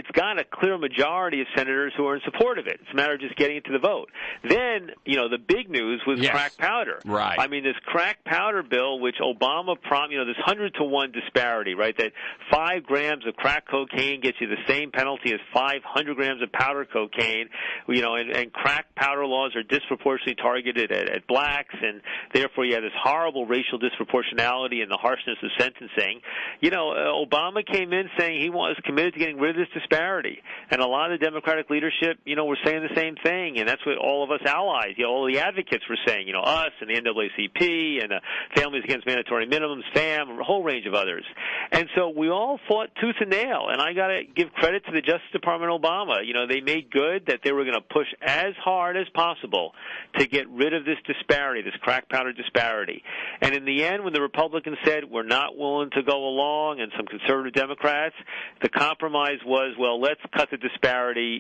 it's got a clear majority of senators who are in support of it. It's a matter of just getting it to the vote. Then, the big news was crack powder.
Right.
This crack powder bill, which Obama this 100-to-1 disparity, right, that 5 grams of crack cocaine gets you the same penalty as 500 grams of powder cocaine, and crack powder laws are disproportionately targeted at blacks, and therefore you have this horrible racial disproportionality and the harshness of sentencing. Obama came in saying he was committed to getting rid of this disparity. disparity. And a lot of the Democratic leadership, were saying the same thing, and that's what all of us allies, all the advocates were saying, us and the NAACP and Families Against Mandatory Minimums, FAM, a whole range of others. And so we all fought tooth and nail, and I got to give credit to the Justice Department Obama. They made good that they were going to push as hard as possible to get rid of this disparity, this crack powder disparity. And in the end, when the Republicans said we're not willing to go along, and some conservative Democrats, the compromise was, well, let's cut the disparity,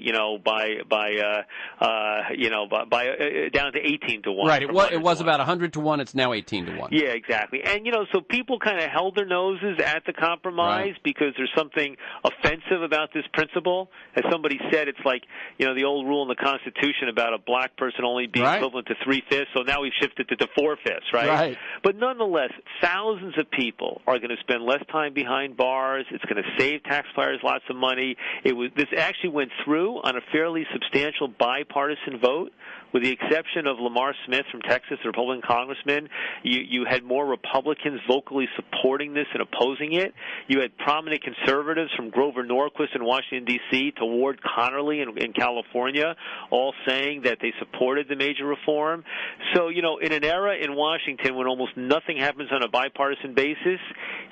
down to 18 to 1.
Right. It was about 100 to 1. It's now 18 to 1.
Yeah, exactly. And so people kind of held their noses at the compromise because there's something offensive about this principle. As somebody said, it's like the old rule in the Constitution about a black person only being equivalent to 3/5. So now we've shifted it to 4/5, right? But nonetheless, thousands of people are going to spend less time behind bars. It's going to save taxpayers lots of money. This actually went through on a fairly substantial bipartisan vote. With the exception of Lamar Smith from Texas, the Republican congressman, you had more Republicans vocally supporting this and opposing it. You had prominent conservatives from Grover Norquist in Washington, D.C. to Ward Connerly in California, all saying that they supported the major reform. So, in an era in Washington when almost nothing happens on a bipartisan basis,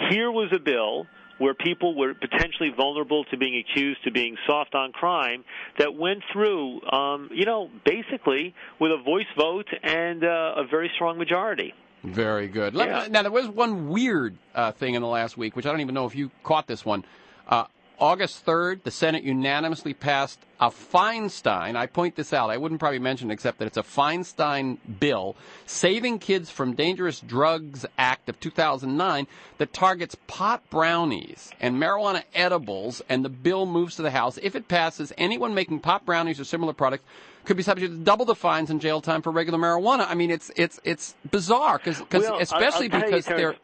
here was a bill where people were potentially vulnerable to being accused of being soft on crime that went through, basically with a voice vote and a very strong majority.
Very good. Now, there was one weird thing in the last week, which I don't even know if you caught this one. August 3rd, the Senate unanimously passed a Feinstein, I point this out, I wouldn't probably mention it except that it's a Feinstein bill, Saving Kids from Dangerous Drugs Act of 2009, that targets pot brownies and marijuana edibles, and the bill moves to the House. If it passes, anyone making pot brownies or similar products could be subject to double the fines and jail time for regular marijuana. I mean, it's bizarre because especially because they're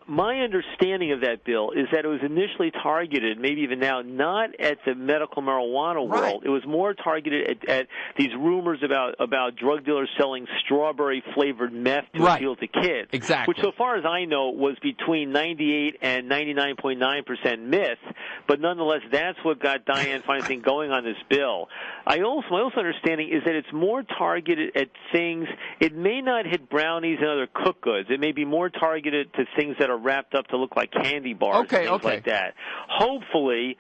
My understanding of that bill is that it was initially targeted, maybe even now, not at the medical marijuana world. It was more targeted at these rumors about drug dealers selling strawberry-flavored meth to appeal to kids.
Exactly.
Which, so far as I know, was between 98 and 99.9% myth, but nonetheless, that's what got Dianne Feinstein going on this bill. My also understanding is that it's more targeted at things. It may not hit brownies and other cooked goods. It may be more targeted to things that are wrapped up to look like candy bars and things like that. Hopefully,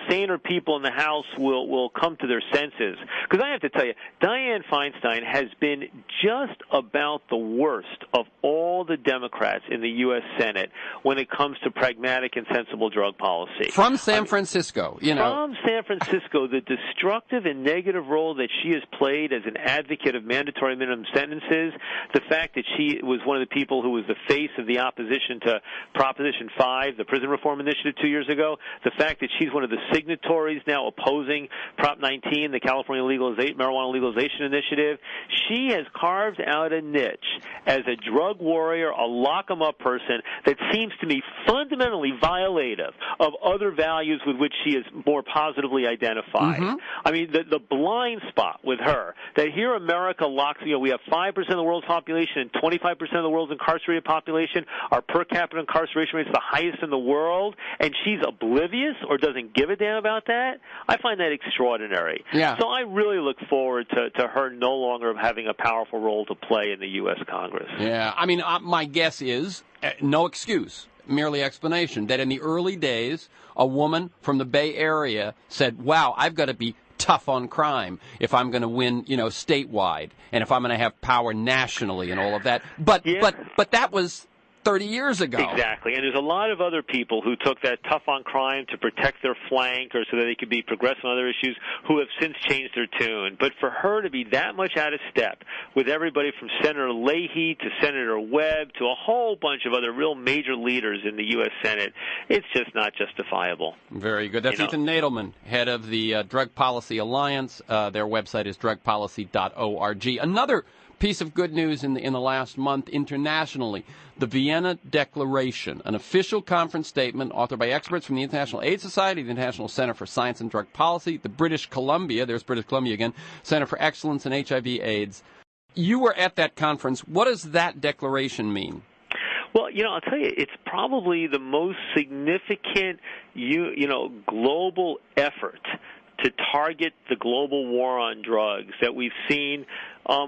saner people in the House will come to their senses. Because I have to tell you, Dianne Feinstein has been just about the worst of all the Democrats in the U.S. Senate when it comes to pragmatic and sensible drug policy.
From San Francisco,
From San Francisco, the destructive and negative role that she has played as an advocate of mandatory minimum sentences, the fact that she was one of the people who was the face of the opposition to Proposition 5, the prison reform initiative 2 years ago, the fact that she's one of the signatories now opposing Prop 19, the California marijuana legalization initiative. She has carved out a niche as a drug warrior, a lock-em-up person that seems to me fundamentally violative of other values with which she is more positively identified.
Mm-hmm.
I mean, the blind spot with her, that here America locks, we have 5% of the world's population and 25% of the world's incarcerated population. Our per capita incarceration rate is the highest in the world, and she's oblivious or doesn't give a damn about that. I find that extraordinary.
Yeah.
So I really look forward to her no longer having a powerful role to play in the U.S. Congress.
Yeah. I mean, my guess is no excuse, merely explanation, that in the early days, a woman from the Bay Area said, wow, I've got to be tough on crime if I'm going to win, statewide, and if I'm going to have power nationally and all of that. But that was 30 years ago.
Exactly. And there's a lot of other people who took that tough on crime to protect their flank or so that they could be progressive on other issues who have since changed their tune. But for her to be that much out of step with everybody from Senator Leahy to Senator Webb to a whole bunch of other real major leaders in the U.S. Senate, it's just not justifiable.
Very good. That's Ethan Nadelmann, head of the Drug Policy Alliance. Their website is drugpolicy.org. Another piece of good news in the last month internationally, the Vienna Declaration, an official conference statement authored by experts from the International AIDS Society, the International Center for Science and Drug Policy, the British Columbia, there's British Columbia again, Center for Excellence in HIV/AIDS. You were at that conference. What does that declaration mean?
Well, I'll tell you, it's probably the most significant, global effort to target the global war on drugs that we've seen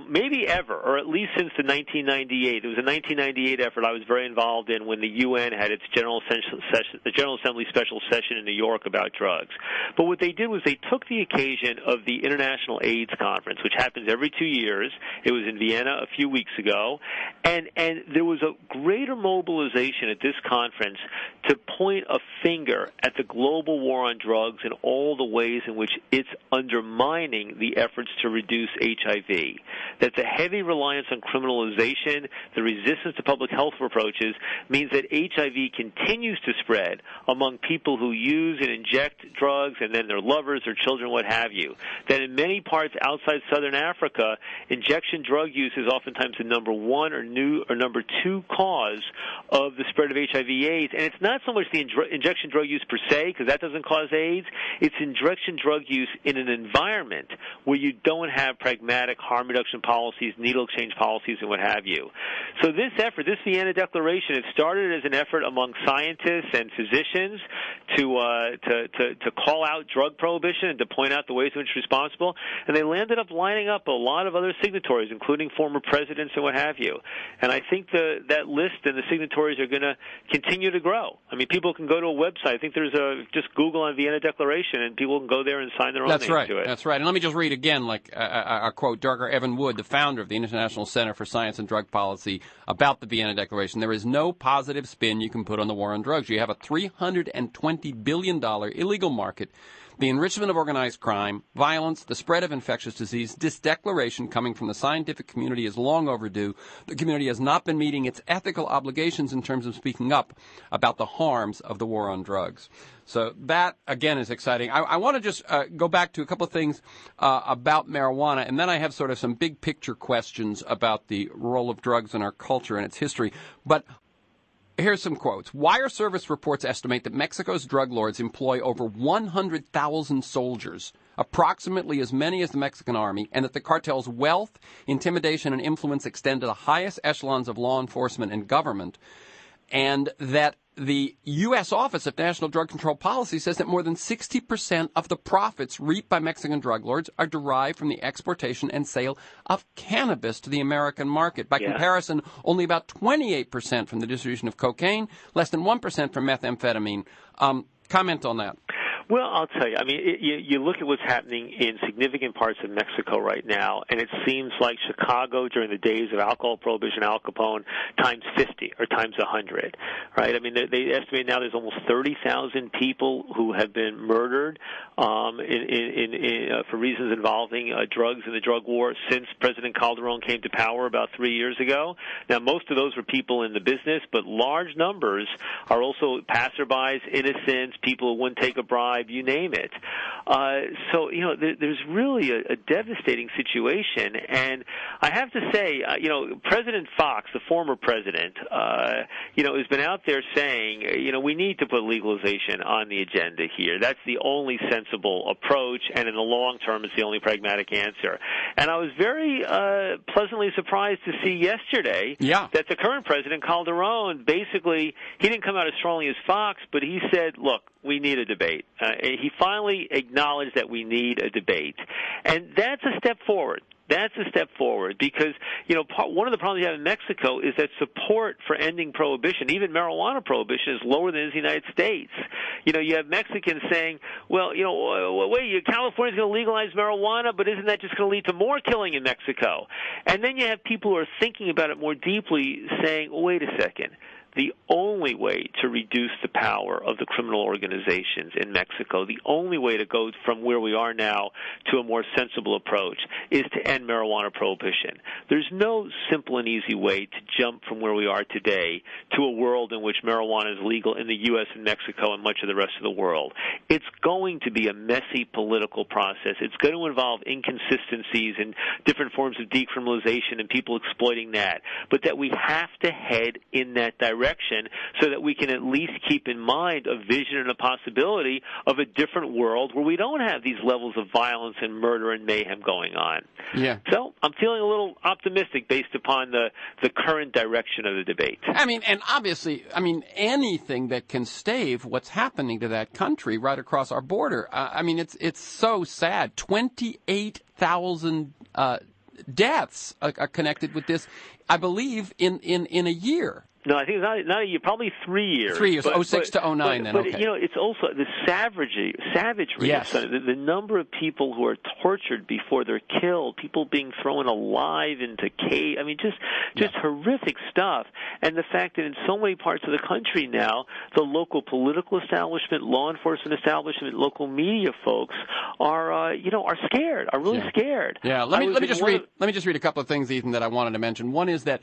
maybe ever, or at least since the 1998. It was a 1998 effort I was very involved in when the UN had its General Assembly special session in New York about drugs. But what they did was they took the occasion of the International AIDS Conference, which happens every 2 years. It was in Vienna a few weeks ago, and there was a greater mobilization at this conference to point a finger at the global war on drugs and all the ways in which it's undermining the efforts to reduce HIV. That the heavy reliance on criminalization, the resistance to public health approaches, means that HIV continues to spread among people who use and inject drugs and then their lovers or children, what have you. That in many parts outside southern Africa, injection drug use is oftentimes the number one or number two cause of the spread of HIV/AIDS. And it's not so much the injection drug use per se, because that doesn't cause AIDS. It's injection drug use in an environment where you don't have pragmatic harm reduction policies, needle exchange policies, and what have you. So this effort, this Vienna Declaration, it started as an effort among scientists and physicians to call out drug prohibition and to point out the ways in which it's responsible, and they landed up lining up a lot of other signatories, including former presidents and what have you. And I think that list and the signatories are going to continue to grow. I mean, people can go to a website. I think there's just Google on Vienna Declaration, and people can go there and sign their own names to it.
That's right. And let me just read again, a quote, Dr. Evan Wood, the founder of the International Center for Science and Drug Policy, about the Vienna Declaration. There is no positive spin you can put on the war on drugs. You have a $320 billion illegal market, the enrichment of organized crime, violence, the spread of infectious disease. This declaration coming from the scientific community is long overdue. The community has not been meeting its ethical obligations in terms of speaking up about the harms of the war on drugs. So that, again, is exciting. I want to just go back to a couple of things about marijuana, and then I have sort of some big picture questions about the role of drugs in our culture and its history. But here's some quotes. Wire Service reports estimate that Mexico's drug lords employ over 100,000 soldiers, approximately as many as the Mexican army, and that the cartel's wealth, intimidation, and influence extend to the highest echelons of law enforcement and government, and that the U.S. Office of National Drug Control Policy says that more than 60% of the profits reaped by Mexican drug lords are derived from the exportation and sale of cannabis to the American market. By comparison, only about 28% from the distribution of cocaine, less than 1% from methamphetamine. Comment on that.
Well, I'll tell you. I mean, you look at what's happening in significant parts of Mexico right now, and it seems like Chicago during the days of alcohol prohibition, Al Capone, times 50 or times 100, right? I mean, they estimate now there's almost 30,000 people who have been murdered for reasons involving drugs in the drug war since President Calderon came to power about 3 years ago. Now, most of those were people in the business, but large numbers are also passerbys, innocents, people who wouldn't take a bribe, you name it. So, there's really a devastating situation. And I have to say, President Fox, the former president, has been out there saying, we need to put legalization on the agenda here. That's the only sensible approach, and in the long term, it's the only pragmatic answer. And I was very pleasantly surprised to see yesterday that the current president, Calderon, basically, he didn't come out as strongly as Fox, but he said, look, we need a debate. He finally acknowledged that we need a debate. And that's a step forward. That's a step forward because, one of the problems you have in Mexico is that support for ending prohibition, even marijuana prohibition, is lower than in the United States. You have Mexicans saying, well, wait, California's going to legalize marijuana, but isn't that just going to lead to more killing in Mexico? And then you have people who are thinking about it more deeply saying, wait a second. The only way to reduce the power of the criminal organizations in Mexico, the only way to go from where we are now to a more sensible approach is to end marijuana prohibition. There's no simple and easy way to jump from where we are today to a world in which marijuana is legal in the U.S. and Mexico and much of the rest of the world. It's going to be a messy political process. It's going to involve inconsistencies and different forms of decriminalization and people exploiting that, but that we have to head in that direction. direction so that we can at least keep in mind a vision and a possibility of a different world where we don't have these levels of violence and murder and mayhem going on.
Yeah.
So I'm feeling a little optimistic based upon the current direction of the debate.
I mean, and obviously, anything that can stave what's happening to that country right across our border. It's so sad. 28,000 deaths are connected with this, I believe, in a year.
No, I think it's not a year, probably 3 years.
3 years, 06 to 09 then,
but,
okay.
It's also the savagery
yes.
of the number of people who are tortured before they're killed, people being thrown alive into caves. Just horrific stuff. And the fact that in so many parts of the country now, the local political establishment, law enforcement establishment, local media folks are scared, are really scared.
Yeah, let me just read a couple of things, Ethan, that I wanted to mention. One is that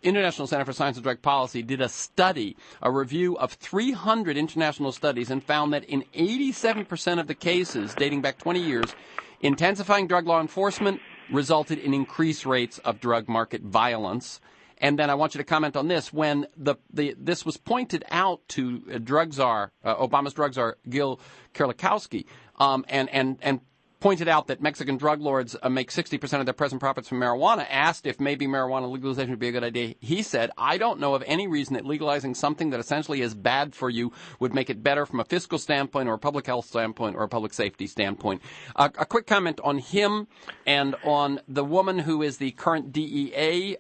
International Center for Science and Drug Policy did a review of 300 international studies, and found that in 87% of the cases, dating back 20 years, intensifying drug law enforcement resulted in increased rates of drug market violence. And then I want you to comment on this. When this was pointed out to Obama's drug czar, Gil Kerlikowske, and pointed out that Mexican drug lords make 60% of their present profits from marijuana, asked if maybe marijuana legalization would be a good idea. He said, I don't know of any reason that legalizing something that essentially is bad for you would make it better from a fiscal standpoint or a public health standpoint or a public safety standpoint. A quick comment on him and on the woman who is the current DEA,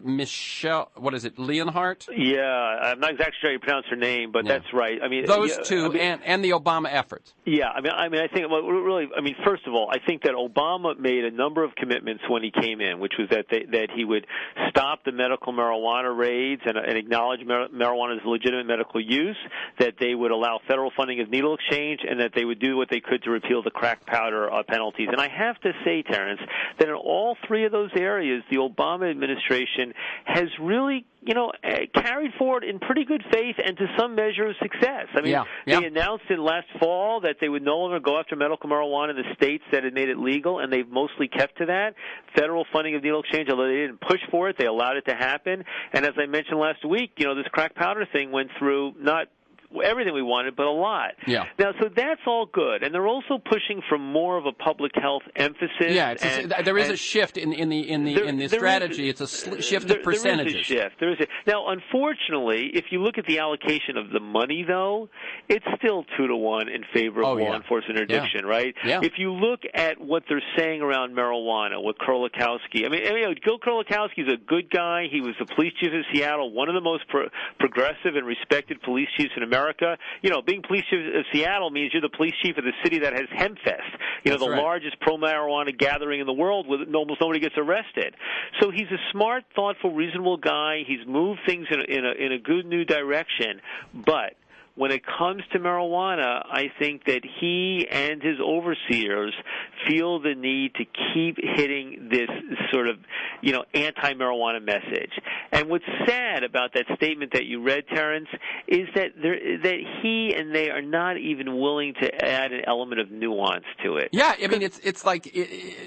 Michelle, Leonhardt?
Yeah, I'm not exactly sure how you pronounce her name, but that's right.
Those two and the Obama efforts.
Yeah, I think, first of all, I think that Obama made a number of commitments when he came in, which was that he would stop the medical marijuana raids and acknowledge marijuana as legitimate medical use, that they would allow federal funding of needle exchange, and that they would do what they could to repeal the crack powder penalties. And I have to say, Terrence, that in all three of those areas, the Obama administration has really carried forward in pretty good faith and to some measure of success. They announced in last fall that they would no longer go after medical marijuana in the states that had made it legal, and they've mostly kept to that. Federal funding of needle exchange, although they didn't push for it, they allowed it to happen. And as I mentioned last week, this crack powder thing went through not everything we wanted, but a lot.
Yeah.
Now, so that's all good, and they're also pushing for more of a public health emphasis.
Yeah, there is a shift in the strategy. It's a shift of percentages.
There is a shift. Now, unfortunately, if you look at the allocation of the money, though, it's still 2-to-1 in favor of law enforcement interdiction, right?
Yeah.
If you look at what they're saying around marijuana with Kerlikowske, Gil Kerlikowske is a good guy. He was the police chief of Seattle, one of the most progressive and respected police chiefs in America. Being police chief of Seattle means you're the police chief of the city that has Hempfest, the largest pro-marijuana gathering in the world with almost nobody gets arrested. So he's a smart, thoughtful, reasonable guy. He's moved things in a good new direction, but when it comes to marijuana, I think that he and his overseers feel the need to keep hitting this sort of, anti-marijuana message. And what's sad about that statement that you read, Terrence, is that he and they are not even willing to add an element of nuance to it.
Yeah, it's like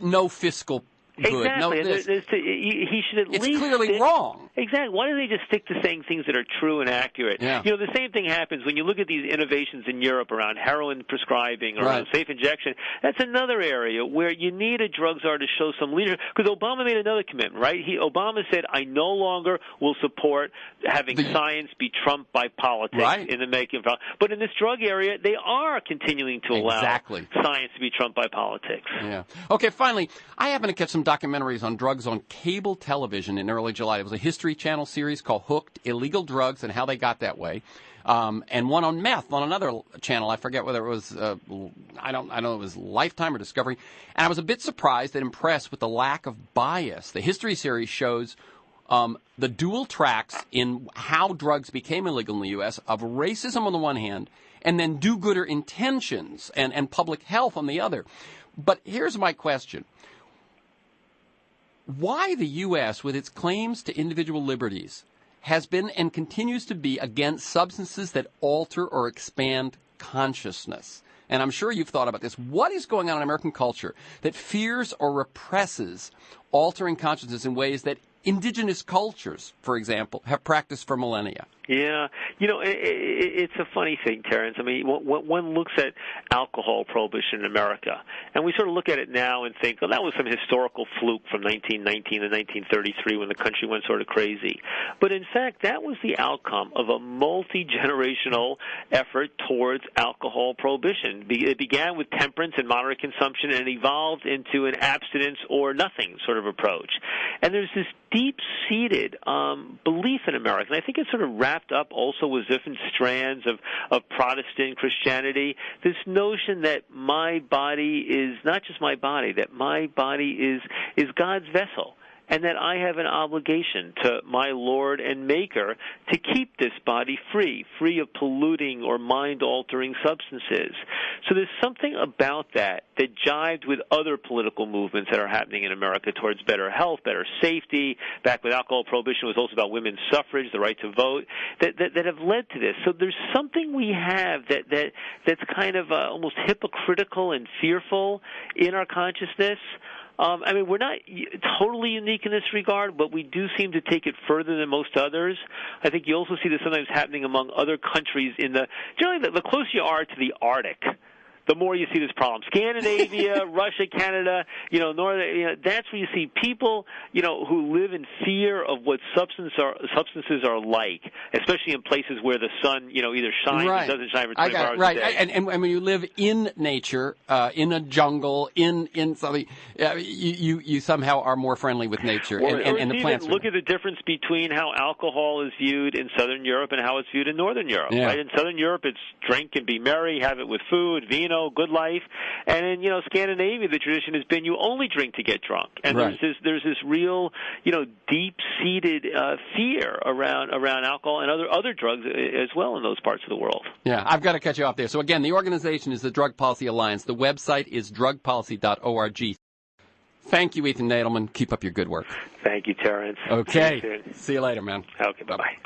no fiscal good.
Exactly.
No,
he should at least.
It's clearly wrong.
Exactly. Why don't they just stick to saying things that are true and accurate?
Yeah.
The same thing happens when you look at these innovations in Europe around heroin prescribing, around safe injection. That's another area where you need a drug czar to show some leadership. Because Obama made another commitment, right? Obama said, I no longer will support having science be trumped by politics in the making of. But in this drug area, they are continuing to allow science to be trumped by politics.
Yeah. Okay, finally, I happen to catch some documentaries on drugs on cable television in early July. It was a History Channel series called Hooked, Illegal Drugs and How They Got That Way. And one on meth on another channel. I forget whether it was, I don't know, it was Lifetime or Discovery. And I was a bit surprised and impressed with the lack of bias. The History series shows the dual tracks in how drugs became illegal in the U.S. of racism on the one hand and then do-gooder intentions and public health on the other. But here's my question. Why the U.S., with its claims to individual liberties, has been and continues to be against substances that alter or expand consciousness? And I'm sure you've thought about this. What is going on in American culture that fears or represses altering consciousness in ways that indigenous cultures, for example, have practiced for millennia.
Yeah, it's a funny thing, Terrence. I mean, when one looks at alcohol prohibition in America, and we sort of look at it now and think, well, that was some historical fluke from 1919 to 1933 when the country went sort of crazy. But in fact, that was the outcome of a multi-generational effort towards alcohol prohibition. It began with temperance and moderate consumption, and it evolved into an abstinence or nothing sort of approach. And there's this deep-seated belief in America, and I think it's sort of wrapped up also with different strands of Protestant Christianity, this notion that my body is not just my body, that my body is God's vessel, and that I have an obligation to my Lord and Maker to keep this body free of polluting or mind-altering substances. So there's something about that jived with other political movements that are happening in America towards better health, better safety. Back with alcohol prohibition, it was also about women's suffrage, the right to vote, that have led to this. So there's something we have that's kind of almost hypocritical and fearful in our consciousness. I mean, we're not totally unique in this regard, but we do seem to take it further than most others. I think you also see this sometimes happening among other countries generally the closer you are to the Arctic, the more you see this problem. Scandinavia, Russia, Canada, that's where you see people, who live in fear of what substances are like, especially in places where the sun, either shines or doesn't shine for 24 hours a day.
And when you live in nature, in a jungle, in something, you somehow are more friendly with nature and the plants.
Look at the difference between how alcohol is viewed in Southern Europe and how it's viewed in Northern Europe.
Yeah.
Right? In Southern Europe, it's drink and be merry, have it with food, vino, good life, and in Scandinavia, the tradition has been you only drink to get drunk, and there's this real deep-seated fear around alcohol and other drugs as well in those parts of the world.
Yeah, I've got to cut you off there. So again, the organization is the Drug Policy Alliance. The website is drugpolicy.org. Thank you, Ethan Nadelmann. Keep up your good work.
Thank you, Terrence.
Okay. See you later, man.
Okay, bye-bye.